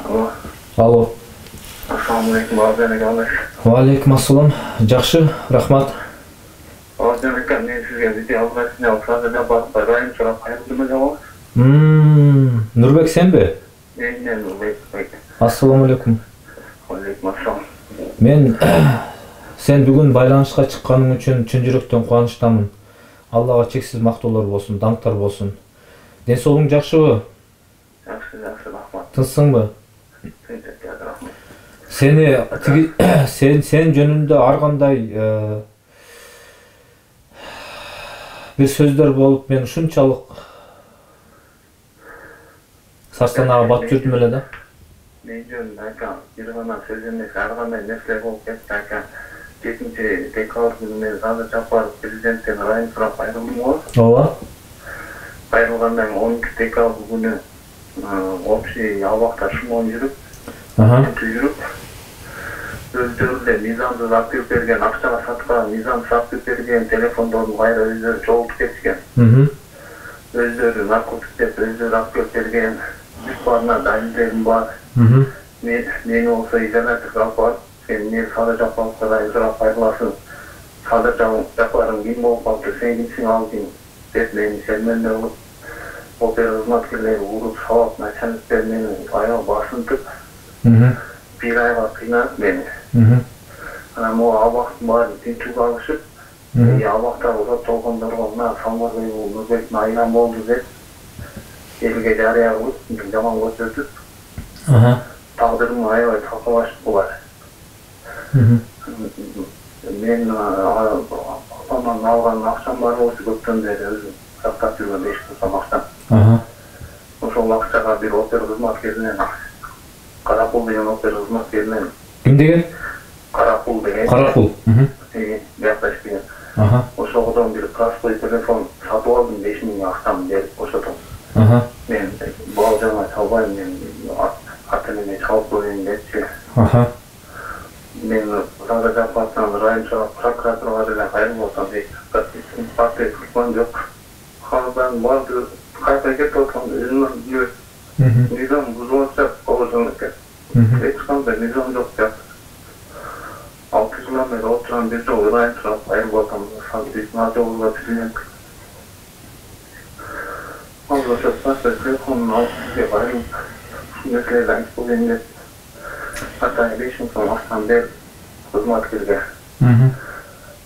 Алло. Алло. Ассалаумалейкум, Бауыржан ака, кандайсыз? Валейкум ассалам. Жакшы, рахмат. Бауыржан ака, мен сизге видео алгачында садырда барып райым сурап кайрылдым эле го. Нурбек сенби? Мен Нурбек. Ассаламу алейкум. Алейкум ассалам. Мен сен бүгүн байланышка чыкканың үчүн чын жүрөктөн кубанычтамын. Аллага чексиз мактоолор болсун, даңктар болсун. Ден соолугуң жакшыбы? Жакшы, рахмат. Тынчсыңбы? Рахмат. Сен жөнүндө ар кандай бир сөздөр болуп, мен ушунчалык сарсанага батып жүрдүм эле да. Мен жөнүндө ака, бир гана сөз эмес, ар кандай нерсе болуп кетти ака. 7 декабрь күнү мен Садыр Жапаров президенттен райым сурап кайрылдым го. Ооба. Кайрылгандан 12 декабрь күнү общий абакта шумон жүрүп, өздөрү эле мыйзамсыз алып келип берген, акчага саткан, мыйзамсыз алып келип берген телефондорун кайра өздөрү чогултуп кетишкен. Өздөрү наркотик деп өздөрү алып келип берген, бүт баарына далилдерим бар. Мени болсо изоляторго алып барып, сен эмне Садыр Жапаровго райым сурап кайрыласың? Садыр Жапаров ким болуп калды, сен кимсиң ал ким? Деп мени шермендөө кылып, опера кызматкерлери уруп салып, начальниктер мени аял басынтып, бир айга кыйнап мени. Анан могу абактын баарын тинтүүгө алышып, абактагы соттолгондорго мына Самарбай Нурбектин айынан болду деп элге жарыя кылып, жаман көрсөтүп, тагдырын аябай талкалашып булар. Мен атаман алган акчам бар болчу, көптөн бери өзүм сактап жүргөн 5 сом акчам. Ошол акчага бир опера кызматкеринен, Каракул деген опера кызматкеринен. Ким деген? Каракул деген. Каракул. Биякта иштеген. Ошодон бир простой телефон сатып алдым, 5000 акчам берип ошодон. Мен Бауыржанга чалбайм, мен ата-энеме чалып коеюн депчи. Мен Садыр Жапаровдон райым сурап прокуратурага деле кайрылып атсам, партия кылган жок. Халыктан баарды кайта кетип аткан өзүнүн жүрөт. Мыйзам бузулуп жатат, Бауыржан ака. Эч кандай мыйзам жок деп. 6 жылдан бери отурган бир жолу райым сурап кайрылып атам. Садыр жолуга президент. Ошо телефонун алып сизге кайрылып, нерселерди айтып коеюн деп. Ата 5 сом акчам берип кызматкерге.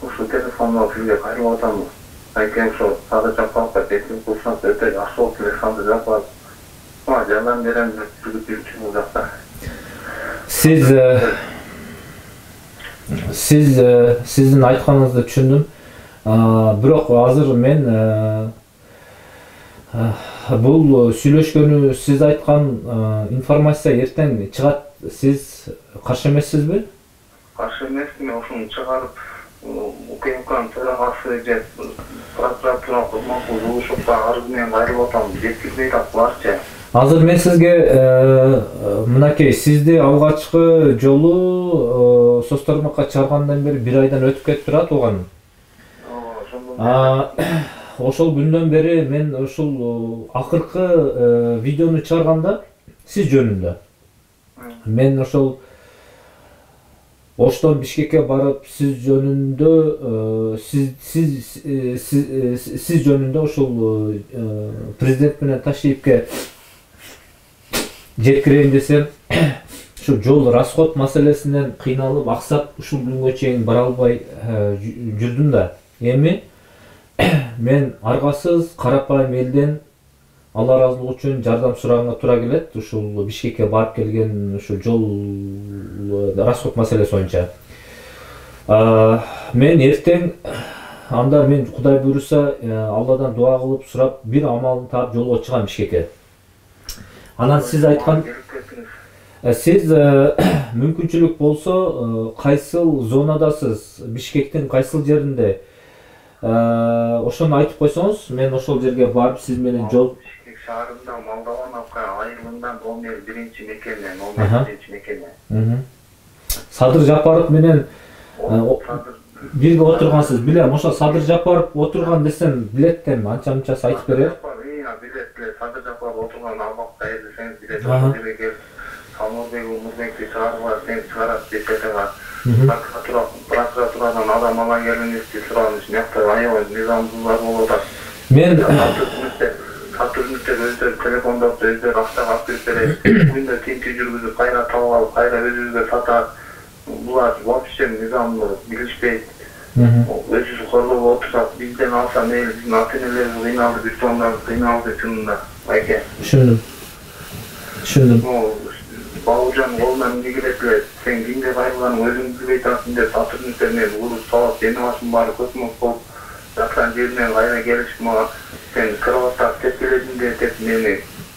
Ошо телефонду сизге кайрылып атам. Айке ошо Садыр Жапаровго теклиф кылсаңыз өтө жакшы болуп эле, Садыр Жапаров жардам берем деп жүрүп жүрчү бул жакта. Сиздин айтканыңызды түшүндүм. Бирок азыр мен бул сүйлөшкөнү, сиз айткан информация эртең чыгат. Сиз каршы эмессизби? Каршы эмесмин, ошону чыгарып УКМКнын төрагасы же прокуратура кызматы жугушуп арыз менен кайрылып атам, жеткирбей атпыларчы. Азыр мен сизге мынакей, сизди алгачкы жолу соцтармакка чыгаргандан бери 1 айдан өтүп кетип турат оған. Ошол күндөн бери мен ушул акыркы видеону чыгарганда сиз жөнүндө. Мен ошол Оштон Бишкекке барып сиз жөнүндө сиз жөнүндө ошол президент менен Ташиевке жеткирейин десем, ушу жол расход маселесинен кыйналып, аксап ушул күнгө чейин бара албай жүрдүм да. Эми мен аргасыз карапайым элден Алла ыраазылыгы үчүн жардам сураганга туура келет. Ушул Бишкекке барып келген ушу жол расход маселеси боюнча. Мен эртең анда мен Кудай буйруса Алладан дуа кылып сурап бир амалын таап жолго чыгам Бишкекке. Анан сиз айткан сиз мүмкүнчүлүк болсо кайсыл зонадасыз, Бишкектин кайсыл жеринде ошону айтып койсоңуз, мен ошол жерге барып сиз менен жол шаарында Молдовановка айылынан номер 1-мекеме, Садыр Жапаров менен бирге отургансыз. Билем, ошо Садыр Жапаров отурган десем билет дем, анча-мынчасы айтып берер. Садыр Жапаров отурган абакта десеңиз билет. Самурбек Умурбекти чыгарып сен чыгарат депетага прокуратурадан адам ала келиңизди сураныш мякта аябай мыйзамдуулар болуп атат. Мен Сатушниктер өздөрү телефондорду өздөрү акчага алып берип берет. Күндө тинтүү жүргүзүп кайра табып алып кайра өзүбүзгө сатат. Булар вообще мыйзамды билишпейт. Өзү корлоп отурсак бизден алса мейли биздин ата-энелерибиз кыйналды, бир тондар кыйналды чынында. Байке. Түшүндүм. Бауыржан колунан эмне келет эле, сен кимге кайрылганын өзүң билбей атасың деп сатушниктер менен уруп салып, сени башың баары көтмөк болуп жаткан жеринен кайра келишип мага сен кроваттап тепкеледиң деп мени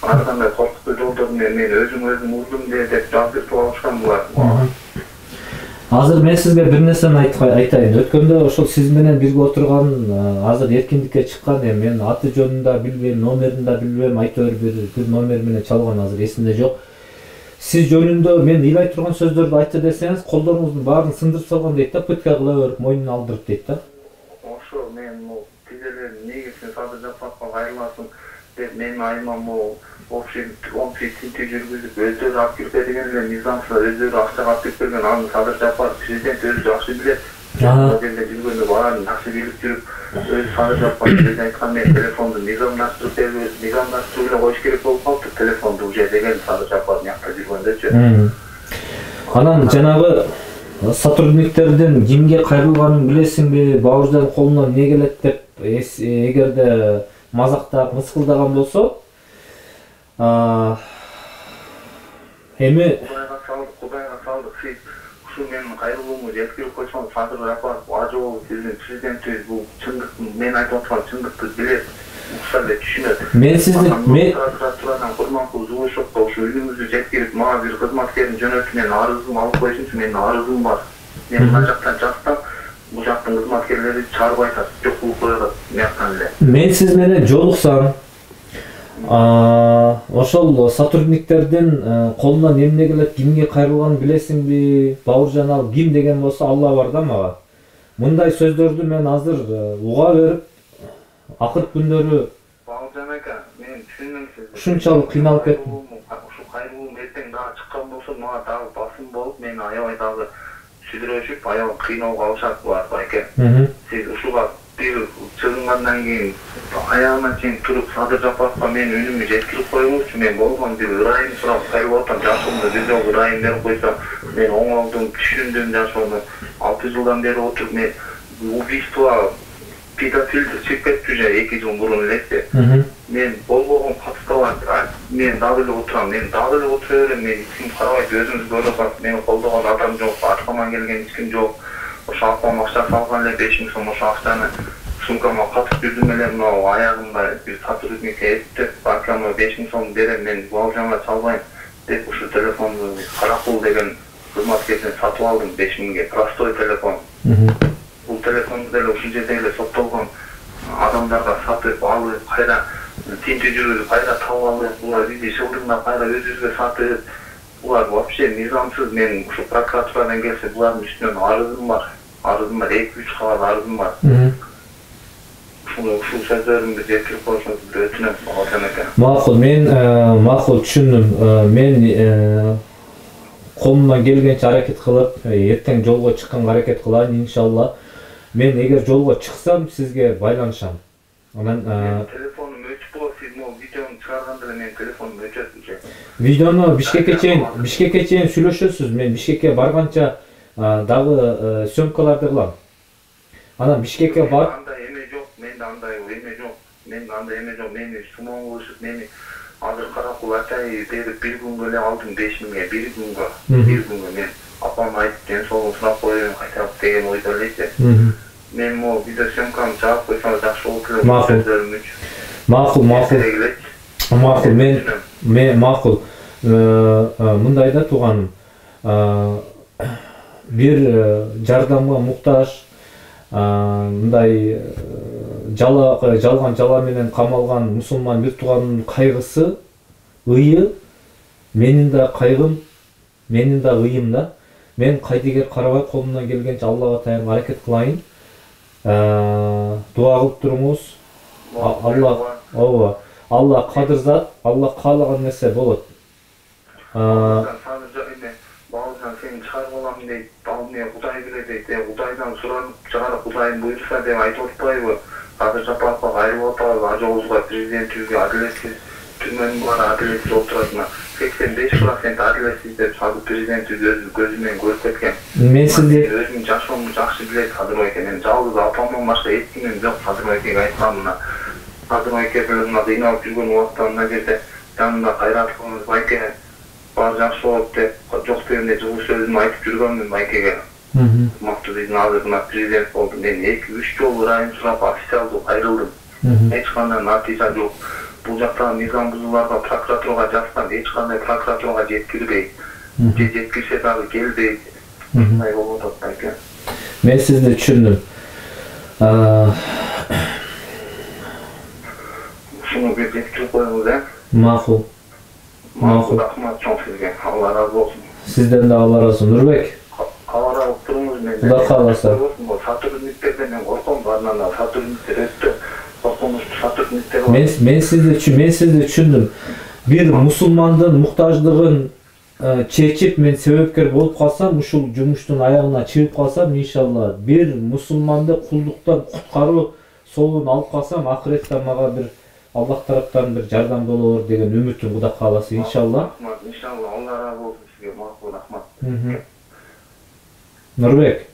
ар кандай коркуттуу жолдор менен мен өзүм урдум деп жаздыртып алышкан булар. Азыр мен сизге бир нерсени айтайын. Өткөндө ошол сиз менен бирге отурган азыр эркиндикке чыккан мен аты жөнүн да билбейм, номерин да билбейм, айтор бир номер менен чалган азыр эсимде жок. Сиз жөнүндө мен ыйлай турган сөздөрдү айтты десеңиз, колдоруңуздун баарын сындырып салган дейт да, пытка кыла берип, мойнуна алдырып дейт да. Ошо мен тилелер негизин садыр жапакка кайрыласың деп менин айымам общий тинтүү жүргүзүп өздөрү алып кирип берген эле мыйзамсыз өздөрү акчага алып кирип берген аны садыр жапар президент өзү жакшы билет. Жерде жүргөндө баарын жакшы билип жүрүп өзү садыр жапар деп айткан мен телефонду мыйзамдаштырып эле коюш керек болуп калыптыр телефонду уже деген садыр жапар мякта жүргөндөчү. Анан жанагы сотрудниктердин кимге кайрылганын билесиңби, Бауыржан колунан эмне келет деп эгерде мазактап, мыскылдаган болсо, эми Кудайга салдык сиз ушу менин кайрылуумду жеткирип койсоңуз садыр жапар ажыбол биздин президентибиз бул чындыкты мен айтып аткан чындыкты билет, укса эле түшүнөт. Мен сизди прокуратурадан Курманкул Жугушевко ушу үйүңүздү жеткирип мага бир кызматкерин жөнөтүп менин арызымды алып коюшунчу, менин арызым бар. Мен мына жактан жазсам, бул жактын кызматкерлери чыгарып айтат, жок кылып коёт мияктан эле. Мен сиз менен жолуксам, ошол сотрудниктердин колунан эмне келет, кимге кайрылганын билесиңби, Бауыржан ал ким деген болсо Алла бар да мага. Мындай сөздөрдү мен азыр уга берип, акыркы күндөрү Бауыржан ака, мен түшүнмөйм сизди. Ушунчалык кыйналып кеттим. Ушу кайрылуум эртең дагы чыккан болсо мага дагы басым болуп, мени аябай дагы сүдүрөшүп, аябай кыйноого алышат булар байке. Сиз ушуга бир чыгынгандан кийин аягына чейин туруп садыр жапакка менин үнүмдү жеткирип коюңузчу. Мен болгон бир ырайым сурап кайрылып атам, жашоомдо бир жолу ырайым берип койсом, мен оңолдум, түшүндүм жашоомдо. 6 жылдан бери отуруп мен убийство педофилди чыгып кетти уже 2 жыл мурун электе. Мен болбогон катыстабар, мен дагы эле отурам, мен дагы эле отура берем, мен ким карабайт, өзүңүз көрүп атасыз, мени колдогон адам жок, аркаман келген эч ким жок. Ошо акчам акча салган эле 5000 сом, ошо акчаны сумкама катып жүрдүм эле, мына аягымда бир сотрудникке эптеп, акчама 5000 сом берем, мен Бауыржанга чалбайм деп ушу телефонду Каракул деген кызматкерден сатып алдым 5000ге, простой телефон. Бул телефонду деле ушул жерде эле соттолгон адамдарга сатып алып, кайра тинтүү жүргүзүп, кайра табып алып, булар бизди шылдыңдап кайра өзүбүзгө сатып, булар вообще мыйзамсыз. Мен ушу прокуратурадан келсе, булардын үстүнөн арызым бар, 2-3 кабат арызым бар. Ушул сөздөрүмдү жеткирип коюшуңузду өтүнөм, Бауыржан ака. Макул түшүндүм. Мен колумдан келгенче аракет кылып, эртең жолго чыкканга аракет кылайын иншалла. Мен эгер жолго чыксам, сизге байланышам. Анан телефонум өчүп болот, сиз могу видеону чыгарганда эле менин телефонум өчөт уже. Видеону Бишкекке чейин сүйлөшөсүз. Мен Бишкекке барганча дагы съемкаларды кылам. Анан Бишкекке барып, андай эме жок, менде андай эме жок. Мени сумон кылышып, мени азыр Каракул Атай берип бир күнгө эле алдым 5000ге, бир күнгө мен апам айтып, ден соолугун сурап коеюн кайтап деген ойдо элечи. Мен могу видео съемкамды чыгарып койсоңуз жакшы болот эле, сөздөрүм үчүн. Макул. Мындай да тууганым. Бир жардамга муктаж, мындай жалган жала менен камалган мусулман бир тууганын кайгысы, ыйы, менин да кайгым, менин да ыйым да. Мен кайдыгер карабай колумдан келгенче Аллага таянып аракет кылайын. Дуа кылып туруңуз. Алла кадыр зат, Алла каалаган нерсе болот. Sadece öyle Baucan seni çıkarıp alamın deyip, Balmaya Kuday bile deyip, Kudaydan suranıp çıkarıp Kudayın buyursa deyip ayıp otpayı Hazır Japak'a gayrı otpayı, Acı Oğuz'a, Prezidentüz'e, adaletsiz, tümmenin var adaletsiz oturasına 85% adaletsiz deyip, Sadı Prezidentüz gözümen görüp etken. Men sizde Özümün yaşamımı жақсы bilek Sadır Eken. Yani жалғыз apamdan başka ettiğim yok Sadır Eken'e aytmamına. Sadır Eken'e kıynalıp жүрген уақыттарында жерде жанында қайрат қылыңыз Байке'не бар жақсы болып деп жоқ дегенде жылы сөзімді айтып жүргенмін Байке'ге. Мықты біздің азырына президент болды. Мен 2-3 жол ырайын сұрап официалды айрылдым. Ешқандай натижа жоқ. Бұл жақтағы низам бұзуларға прокуратураға жазсам ешқандай прокуратураға жеткізбейді. Жеткізсе дағы келбейді. Осындай болып отырады Байке. men sizді түшүндүм. Şunu bir жеткізіп қойыңыз, ә? Макул. Рахмат чоң сізге. Алла разы болсын. Сізден de Allah razı olsun. Nurbek. Қаларап тұрыңыз мен. Құда қаласа. Сатурниттер мен қорқам барынан Сатурниттер өтті. Қорқынышты Сатурниттер бар. Men sizді түшүндүм. Bir musulmandын muhtaçlığın çeçip men sebepkar bolup kalsam, uşul jumуштун ayağına çıkıp kalsam, inşallah bir musulmanды kulduktan kutkarуу solun alıp kalsam, ahirette maga bir Allah taraftan bir jardam bolor деген үмүтүм Кудай кааласа inşallah. İnşallah Allah razı olsun sizге. Макул рахмат. Nurbek.